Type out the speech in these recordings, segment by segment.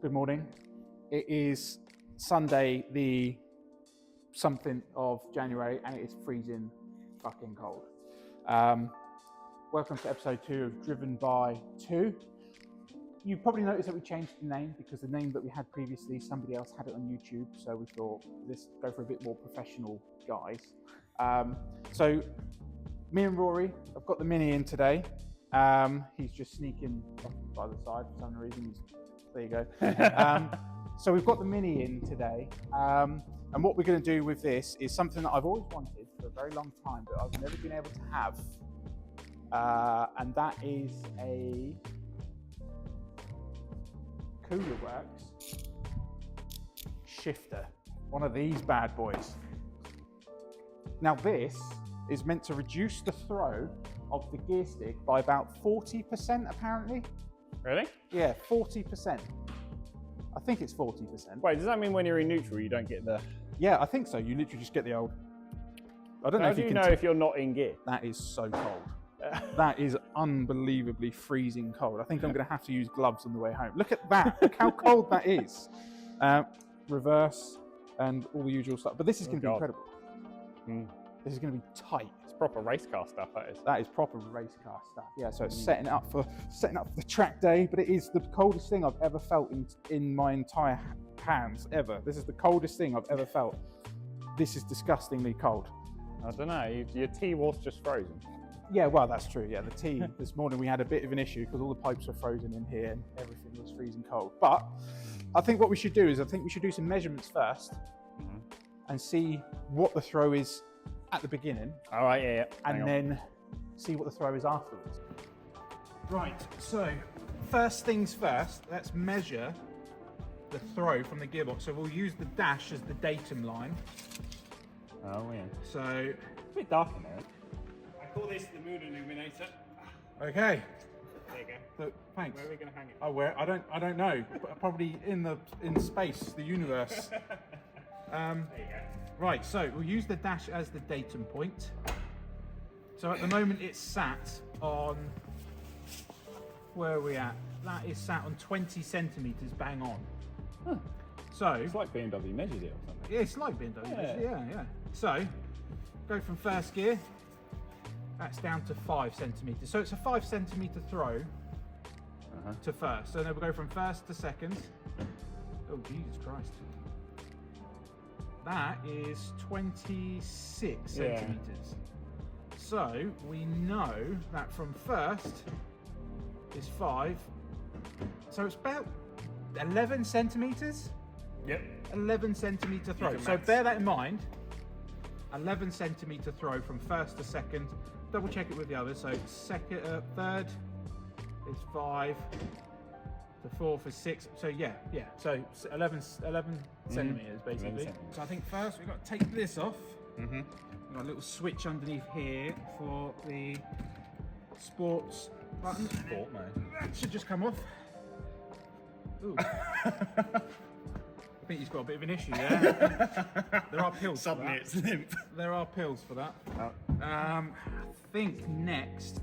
Good morning. It is Sunday, the something of January, and it is freezing fucking cold. Welcome to episode 2 of Driven by 2. You probably noticed that we changed the name because the name that we had previously, somebody else had it on YouTube, so we thought let's go for a bit more professional guys. So me and Rory, I've got the Mini in today. He's just sneaking off by the side for some reason. There you go. So we've got the Mini in today, and what we're going to do with this is something that I've always wanted for a very long time, but I've never been able to have, and that is a coolerworx shifter, one of these bad boys. Now this is meant to reduce the throw of the gear stick by about 40% apparently. Really? Yeah, 40%. I think it's 40%. Wait, does that mean when you're in neutral you don't get the... Yeah, I think so. You literally just get the old... I don't know if you can... How do you know if you're not in gear? That is so cold. That is unbelievably freezing cold. I think I'm going to have to use gloves on the way home. Look at that. Look how cold that is. Reverse and all the usual stuff. But this is going to be incredible. This is going to be tight. It's proper race car stuff, that is. That is proper race car stuff. Yeah, so it's setting up for the track day, but it is the coldest thing I've ever felt in my entire hands, ever. This is the coldest thing I've ever felt. This is disgustingly cold. I don't know, your tea was just frozen. Yeah, well, that's true. Yeah, the tea, this morning we had a bit of an issue because all the pipes were frozen in here and everything was freezing cold. But I think what we should do is we should do some measurements first and see what the throw is at the beginning. All right, yeah. And then see what the throw is afterwards. Right, so first things first, let's measure the throw from the gearbox. So we'll use the dash as the datum line. Oh, yeah. So it's a bit dark in there. I call this the moon illuminator. Okay. There you go. So, thanks. Where are we going to hang it? Oh, where? I don't know. Probably in space, the universe. There you go. Right, so we'll use the dash as the datum point. So at the moment it's sat on, where are we at? That is sat on 20 centimetres bang on. Huh. So it's like BMW measures it or something. Yeah, it's like BMW. Yeah. So go from first gear, that's down to 5 centimetres. So it's a 5 centimetre throw to first. So then we'll go from first to second. Oh, Jesus Christ. That is 26 centimetres. So we know that from first is 5. So it's about 11 centimetres? Yep. 11 centimetre throw. So bear that in mind. 11 centimetre throw from first to second. Double check it with the others. So third is 5. The fourth is 6. So yeah. So 11 centimetres basically. So I think first we've got to take this off. We've got a little switch underneath here for the sports button. Sport mode. That should just come off. Ooh. I think he's got a bit of an issue there. There are pills. Suddenly it's limp. There are pills for that. I think next.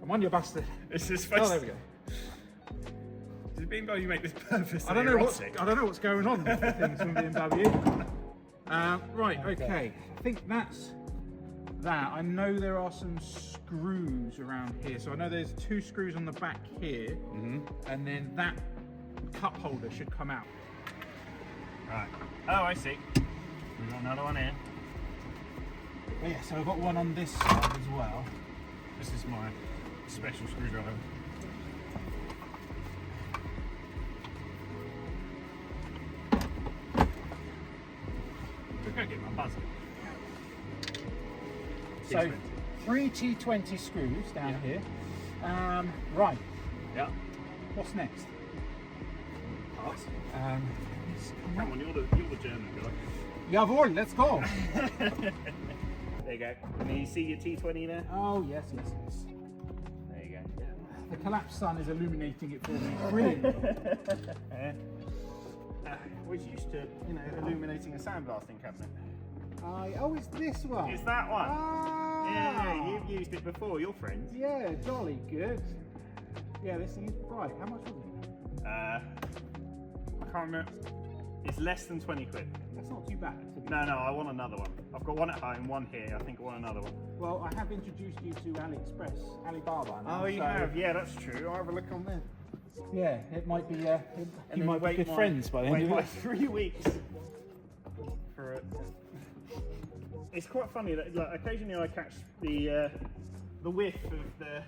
I'm on your bastard. This is supposed there we go. Did BMW make this purpose? I don't know what's going on with the things from BMW. Right, okay. I think that's that. I know there are some screws around here. So I know there's 2 screws on the back here, and then that cup holder should come out. Right. Oh, I see. We've got another one here. But yeah, so I've got one on this side as well. This is my special screwdriver. Go get my buzzer. So 3 T20 screws down here. Right. Yeah. What's next? Parts. Come on, you're the German guy. Jawohl, let's go. There you go. Can you see your T20 there? Oh yes. There you go. The collapsed sun is illuminating it for me. Brilliant. We're used to, illuminating a sandblasting cabinet. Oh, it's this one. It's that one. Ah. Yeah, you've used it before. Your friends. Yeah, jolly good. Yeah, this thing is bright. How much was it? I can't remember. It's less than 20 quid. That's not too bad. No, I want another one. I've got one at home, one here. I think I want another one. Well, I have introduced you to AliExpress, Alibaba. Now, Oh, you have? Yeah, that's true. I'll have a look on there. Yeah, it might be. You then might be good friends by then. Wait like 3 weeks for it. It's quite funny that like, occasionally I catch the whiff of the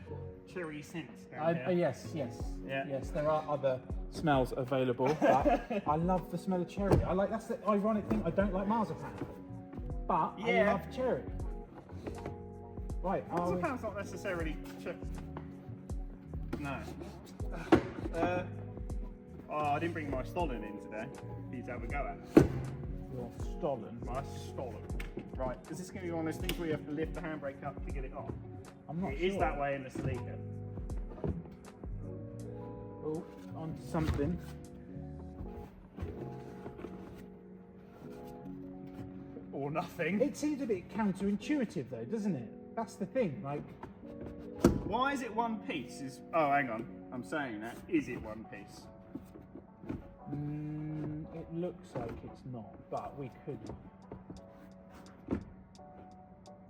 cherry scent. Yes. Yeah. Yes, there are other smells available, but I love the smell of cherry. That's the ironic thing. I don't like marzipan, but I love cherry. Right, Marzipan's not necessarily No. I didn't bring my Stollen in today. For you to have a go at. Your Stollen. My Stollen. Right. Is this going to be one of those things where you have to lift the handbrake up to get it off? I'm not sure. It is that way in the Sleeker. Oh, on something. Or nothing. It seems a bit counterintuitive though, doesn't it? That's the thing, like... Why is it one piece? Oh, hang on. I'm saying that. Is it one piece? It looks like it's not, but we could...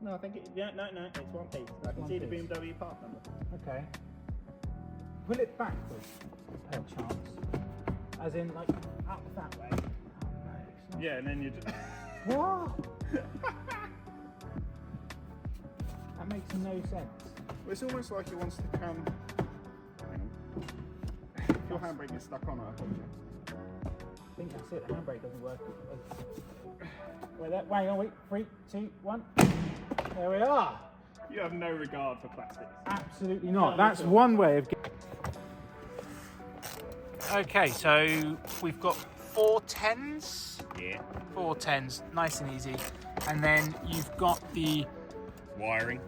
No, I think no, it's one piece. I can see the BMW part number. Okay. Pull it backwards, per chance. As in, like, up that way. Oh, no, it's not. Yeah, and then you What? That makes no sense. Well, it's almost like it wants to come... Hang on. If your handbrake gets stuck on, I apologise. I think that's it, the handbrake doesn't work. Wait, 3, 2, 1. There we are. You have no regard for plastics. Absolutely not. That's one way of getting... Okay, so we've got 4 10s. Yeah. 4 10s, nice and easy. And then you've got the wiring,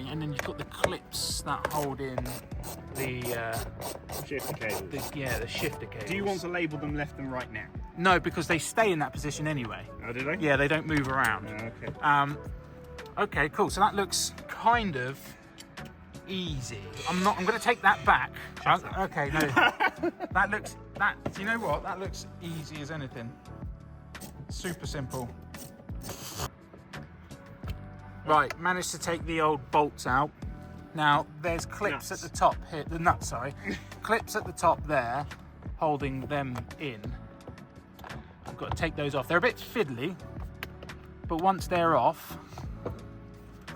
and then you've got the clips that hold in the shifter cables. The shifter cables. Do you want to label them left and right now? No, because they stay in that position anyway. Oh, do they? Yeah, they don't move around. Okay. Okay, cool. So that looks kind of easy. I'm going to take that back. Okay, no. Do you know what? That looks easy as anything. Super simple. Right, managed to take the old bolts out. Now, there's clips at the top here. The nuts, sorry. Clips at the top there, holding them in. I've got to take those off. They're a bit fiddly, but once they're off,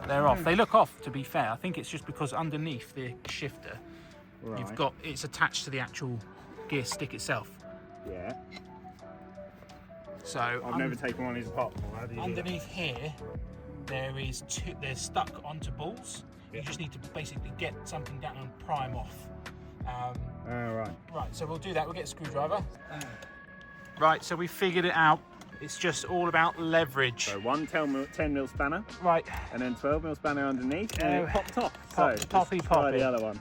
they're off. They look off, to be fair. I think it's just because underneath the shifter, it's attached to the actual gear stick itself. Yeah. So I've never taken one of these apart before. How do you underneath here, they're stuck onto balls. Yeah. You just need to basically get something down and pry them off. Right. Right, so we'll do that. We'll get a screwdriver. Right, so we figured it out. It's just all about leverage. So one 10mm spanner. Right. And then 12mm spanner underneath, and it popped off. Poppy. Try the other one.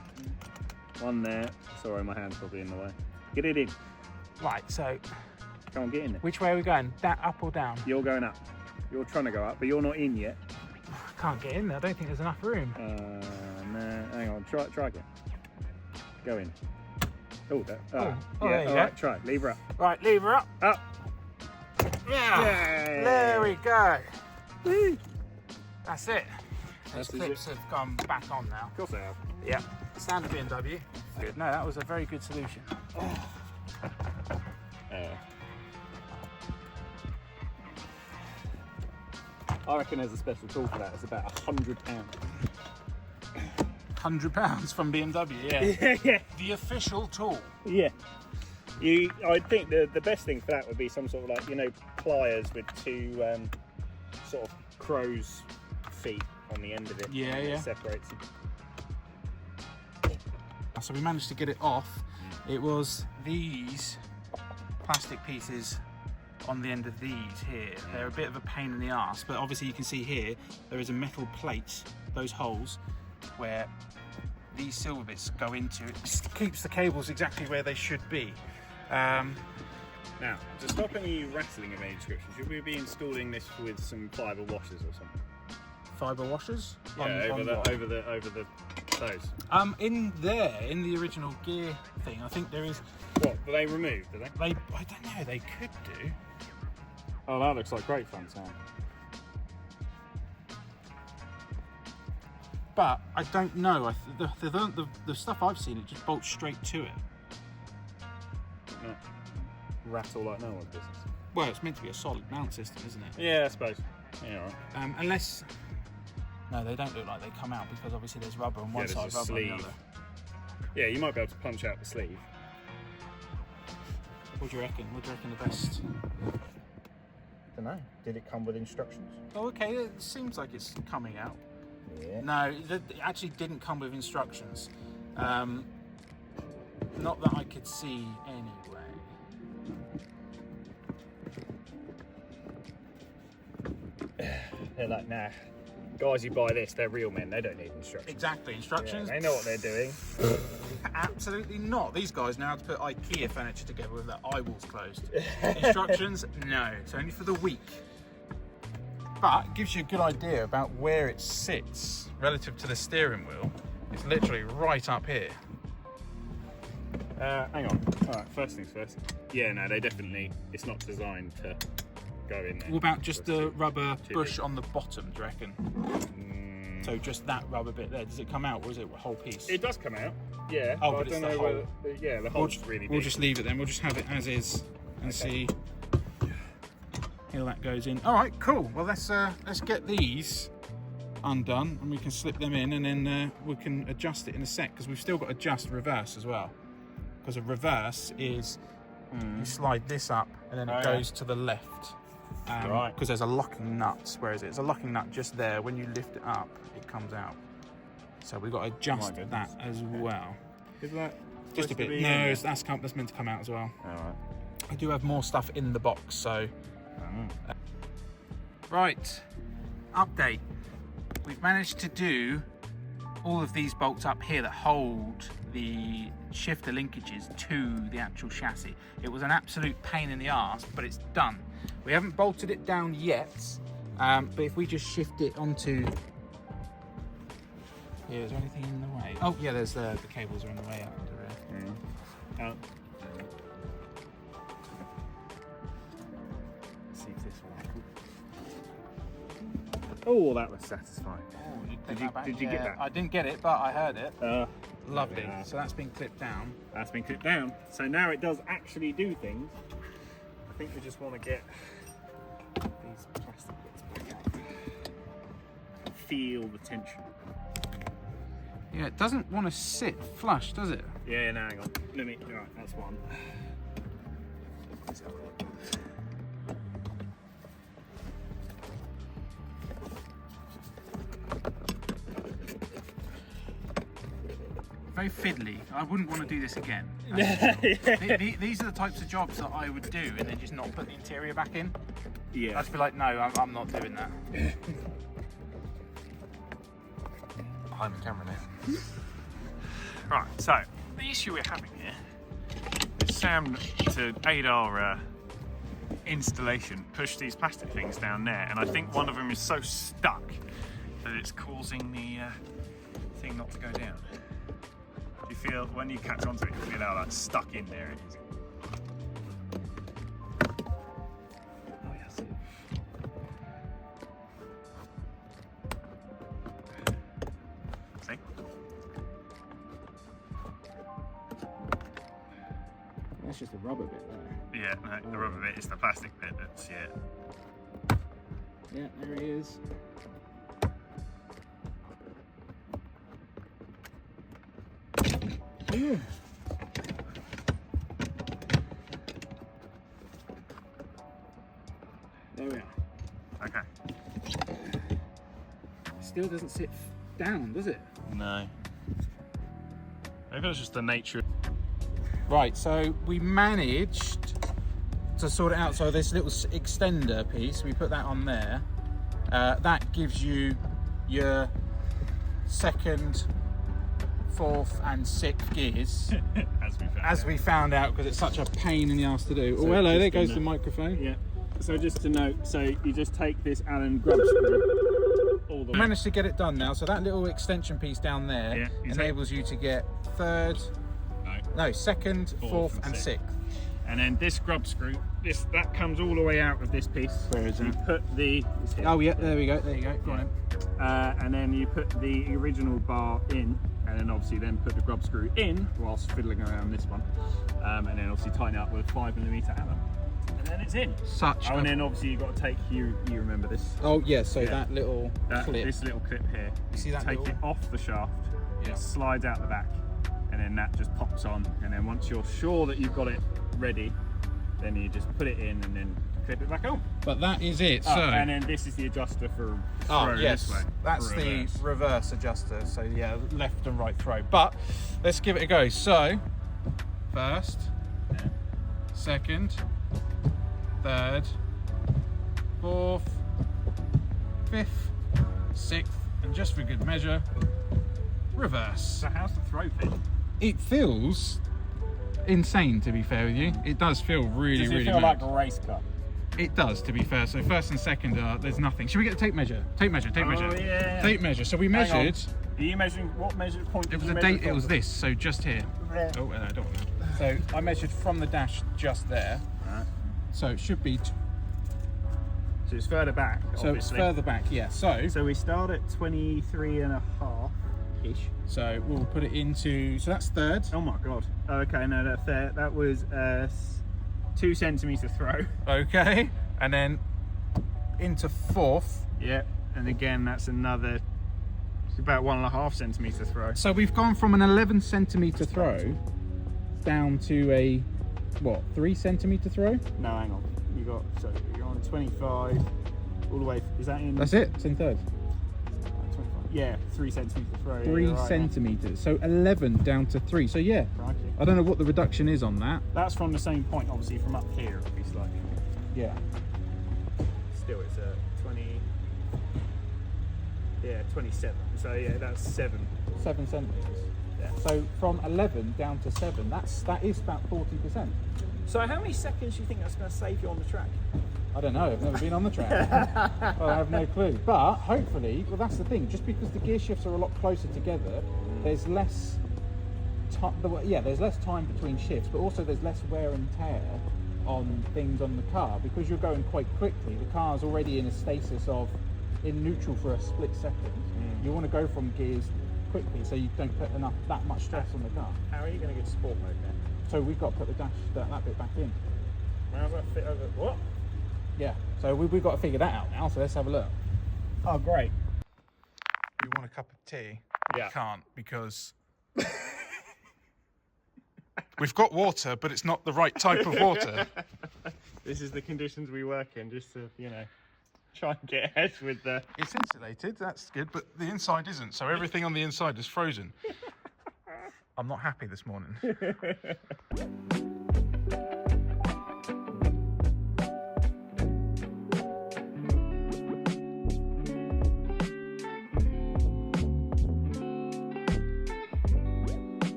One there. Sorry, my hand's probably in the way. Get it in. Right, so... Come on, get in there. Which way are we going? Up or down? You're going up. You're trying to go up, but you're not in yet. I can't get in there. I don't think there's enough room. No. Hang on. Try again. Go in. Oh, there you all go. right, try. Lever up. Right, lever up. Up. Yeah. Yay. There we go. Woo. That's it. Those clips have gone back on now. Of course they have. Yeah. Standard BMW. Good. No, that was a very good solution. I reckon there's a special tool for that. It's about £100. £100 from BMW, yeah. Yeah. The official tool. Yeah. I think the best thing for that would be some sort of pliers with two sort of crow's feet on the end of it. Yeah. It separates it. So we managed to get it off. It was these plastic pieces on the end of these here. They're a bit of a pain in the arse, but obviously you can see here there is a metal plate, those holes, where these silver bits go into. It keeps the cables exactly where they should be. Now, to stop any rattling of any description, should we be installing this with some fibre washers or something? Fibre washers? Yeah, over the toes. In the original gear thing, I think there is. What, Do they remove, do they? I don't know, they could do. Oh, that looks like great fun, Sam. But I don't know. The stuff I've seen, it just bolts straight to it. No. Rattle like no one's business. Well, it's meant to be a solid mount system, isn't it? Yeah, I suppose. Yeah, all right. Unless... No, they don't look like they come out because obviously there's rubber on one side, rubber on the other. Yeah, you might be able to punch out the sleeve. What do you reckon? What do you reckon the best? I don't know. Did it come with instructions? Oh, okay. It seems like it's coming out. Yeah. No, it actually didn't come with instructions. Not that I could see anyway. They're like, nah. Guys who buy this, they're real men. They don't need instructions. Exactly. Instructions? Yeah, they know what they're doing. Absolutely not. These guys know how to put IKEA furniture together with their eyeballs closed. Instructions? No. It's only for the weak. But it gives you a good idea about where it sits relative to the steering wheel. It's literally right up here. Hang on. All right, first things first. Yeah, no, they definitely, it's not designed to go in there. What about just the rubber bush on the bottom, do you reckon? So just that rubber bit there, does it come out or is it a whole piece? It does come out, yeah. Oh, but I it's don't the know whole. whether, yeah, the hole's really big. We'll just leave it then, we'll just have it as is and see how that goes in. All right, cool. Well, let's get these undone and we can slip them in and then we can adjust it in a sec because we've still got to adjust reverse as well. Because a reverse is you slide this up and then it goes to the left. Right. Because there's a locking nut. Where is it? There's a locking nut just there. When you lift it up, it comes out. So we've got to adjust that as well. Is that just a bit? No, that's meant to come out as well. All right. I do have more stuff in the box, so. Right, update. We've managed to do all of these bolts up here that hold the shifter linkages to the actual chassis. It was an absolute pain in the arse, but it's done. We haven't bolted it down yet, but if we just shift it onto... Yeah, is there anything in the way? Oh yeah, there's the cables are in the way up under there. Let's see if this one. Oh, that was satisfying. Oh, did you get that? I didn't get it, but I heard it. Lovely. Yeah. So that's been clipped down. That's been clipped down. So now it does actually do things. I think we just want to get these plastic bits back up. Feel the tension. Yeah, it doesn't want to sit flush, does it? Yeah, no, hang on. Right, that's one. Very fiddly. I wouldn't want to do this again. These are the types of jobs that I would do and then just not put the interior back in. Yeah. I'd just be like, no, I'm not doing that. Behind the camera now. Right, so the issue we're having here is Sam, to aid our installation, pushed these plastic things down there, and I think one of them is so stuck that it's causing the thing not to go down. Do you feel, when you catch onto it, you feel how that's stuck in there? It is. Oh yes. See? That's just the rubber bit there. Yeah, no, the rubber bit is the plastic bit that's, Yeah, there he is. Yeah. There we are. Okay. Still doesn't sit down, does it? No. Maybe that's just the nature. Right, so we managed to sort it out. So this little extender piece, we put that on there. That gives you your second, fourth and sixth gears. as we found out, because it's such a pain in the ass to do. So oh hello, there goes the microphone. Yeah. So just to note, so you just take this Allen grub screw all the way. We managed to get it done now. So that little extension piece down there enables you to get third, No, second, fourth, and sixth. And then this grub screw, that comes all the way out of this piece. Where is so it? You put the. Oh yeah, there we go. There you go. Go on in. And then you put the original bar in, and then obviously put the grub screw in whilst fiddling around this one, and then obviously tighten it up with a 5mm Allen, and then it's in. And then obviously you've got to take you remember this. Oh yeah, so that little clip. This little clip here. You see that? Take it off the shaft. Yeah. It slides out the back, and then that just pops on. And then once you're sure that you've got it ready, then you just put it in and then clip it back on. But that is it. And then this is the adjuster for throw this way. That's the reverse adjuster. So yeah, left and right throw. But let's give it a go. So first, second, third, fourth, fifth, sixth, and just for good measure, reverse. So how's the throw feel? It feels insane, to be fair with you. It does feel really, Does it really feel mad. like a race car? It does, to be fair. So first and second, there's nothing. Should we get a tape measure? Tape measure. Yeah. Tape measure. So we measured. Are you measuring what measure point? It was a date. It was this. So just here. There. Oh, I don't want that. So I measured from the dash just there. Right. So it should be. So it's further back. So obviously. it's further back. Yeah. So we start at 23.5 ish. So we'll put it into. So that's third. Oh my god. Okay, no, that's there. That was 2 centimetre throw. Okay. And then into fourth. Yeah. And again, that's another. It's about 1.5 centimetre throw. So we've gone from an 11 centimetre throw down to a 3 centimetre throw. No, hang on. So you're on 25 all the way. Is that in? That's it. It's in third. 25. Yeah, 3 centimetre throw. 3 right, centimetres. So 11 down to 3. So yeah. Crikey. I don't know what the reduction is on that. That's from the same point, obviously, from up here. It's like. Yeah. Still, it's 20. Yeah, 27. So yeah, that's 7. 7 centimetres. Yeah. So from 11 down to 7, that is about 40%. So how many seconds do you think that's going to save you on the track? I don't know, I've never been on the track. I have no clue. But hopefully, well that's the thing, just because the gear shifts are a lot closer together, there's less there's less time between shifts, but also there's less wear and tear on things on the car because you're going quite quickly. The car's already in a stasis of in neutral for a split second. You want to go from gears quickly so you don't put that much stress on the car. How are you going to get sport mode then? So we've got to put the dash that bit back in. How's that fit over? What? Yeah. So we've got to figure that out now. So let's have a look. Oh, great. You want a cup of tea? Yeah. You can't because we've got water, but it's not the right type of water. This is the conditions we work in, just to try and get ahead with the. It's insulated. That's good, but the inside isn't. So everything on the inside is frozen. I'm not happy this morning.